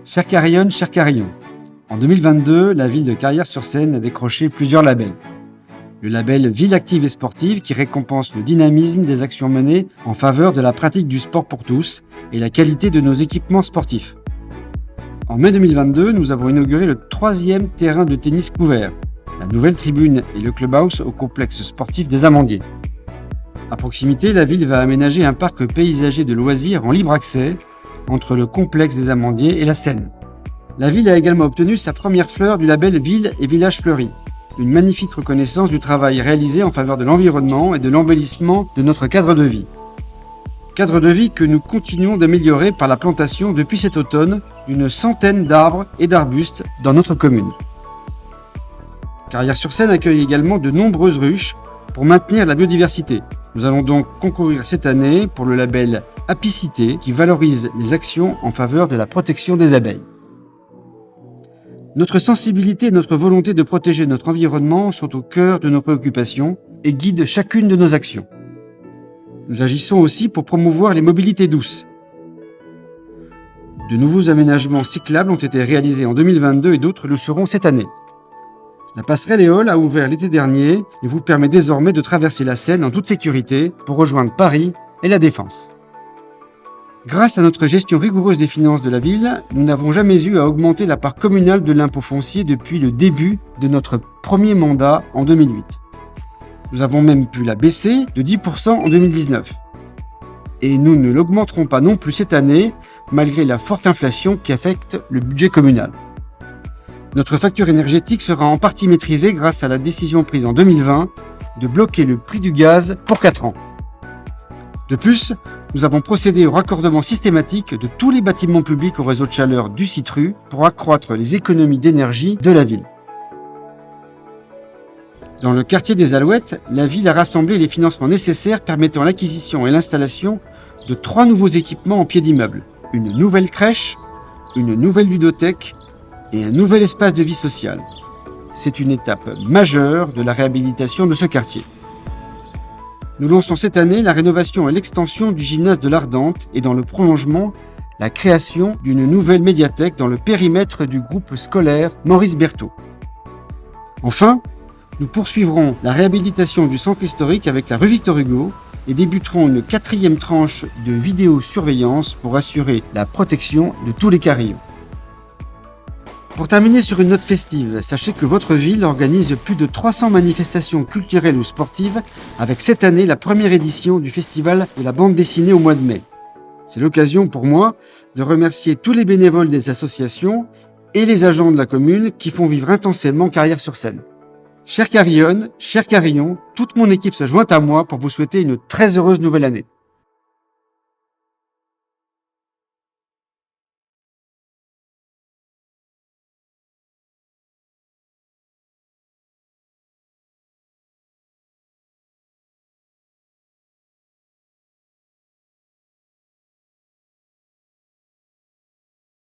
Chère Carillon, cher Carillon, en 2022, la ville de Carrières-sur-Seine a décroché plusieurs labels. Le label Ville active et sportive qui récompense le dynamisme des actions menées en faveur de la pratique du sport pour tous et la qualité de nos équipements sportifs. En mai 2022, nous avons inauguré le 3e terrain de tennis couvert, la nouvelle tribune et le clubhouse au complexe sportif des Amandiers. À proximité, la ville va aménager un parc paysager de loisirs en libre accès entre le complexe des Amandiers et la Seine. La ville a également obtenu sa première fleur du label Ville et Village Fleuri, une magnifique reconnaissance du travail réalisé en faveur de l'environnement et de l'embellissement de notre cadre de vie. Cadre de vie que nous continuons d'améliorer par la plantation depuis cet automne d'une centaine d'arbres et d'arbustes dans notre commune. Carrières-sur-Seine accueille également de nombreuses ruches pour maintenir la biodiversité. Nous allons donc concourir cette année pour le label Apicité qui valorise les actions en faveur de la protection des abeilles. Notre sensibilité et notre volonté de protéger notre environnement sont au cœur de nos préoccupations et guident chacune de nos actions. Nous agissons aussi pour promouvoir les mobilités douces. De nouveaux aménagements cyclables ont été réalisés en 2022 et d'autres le seront cette année. La passerelle Éole a ouvert l'été dernier et vous permet désormais de traverser la Seine en toute sécurité pour rejoindre Paris et la Défense. Grâce à notre gestion rigoureuse des finances de la ville, nous n'avons jamais eu à augmenter la part communale de l'impôt foncier depuis le début de notre premier mandat en 2008. Nous avons même pu la baisser de 10% en 2019. Et nous ne l'augmenterons pas non plus cette année, malgré la forte inflation qui affecte le budget communal. Notre facture énergétique sera en partie maîtrisée grâce à la décision prise en 2020 de bloquer le prix du gaz pour 4 ans. De plus, nous avons procédé au raccordement systématique de tous les bâtiments publics au réseau de chaleur du Citru pour accroître les économies d'énergie de la ville. Dans le quartier des Alouettes, la ville a rassemblé les financements nécessaires permettant l'acquisition et l'installation de 3 nouveaux équipements en pied d'immeuble. Une nouvelle crèche, une nouvelle ludothèque et un nouvel espace de vie sociale. C'est une étape majeure de la réhabilitation de ce quartier. Nous lançons cette année la rénovation et l'extension du gymnase de l'Ardente et dans le prolongement, la création d'une nouvelle médiathèque dans le périmètre du groupe scolaire Maurice Berthaud. Enfin, nous poursuivrons la réhabilitation du centre historique avec la rue Victor Hugo et débuterons une 4e tranche de vidéosurveillance pour assurer la protection de tous les carillons. Pour terminer sur une note festive, sachez que votre ville organise plus de 300 manifestations culturelles ou sportives avec cette année la première édition du festival de la bande dessinée au mois de mai. C'est l'occasion pour moi de remercier tous les bénévoles des associations et les agents de la commune qui font vivre intensément Carrières-sur-Seine. Chère Carillon, cher Carillon, toute mon équipe se joint à moi pour vous souhaiter une très heureuse nouvelle année.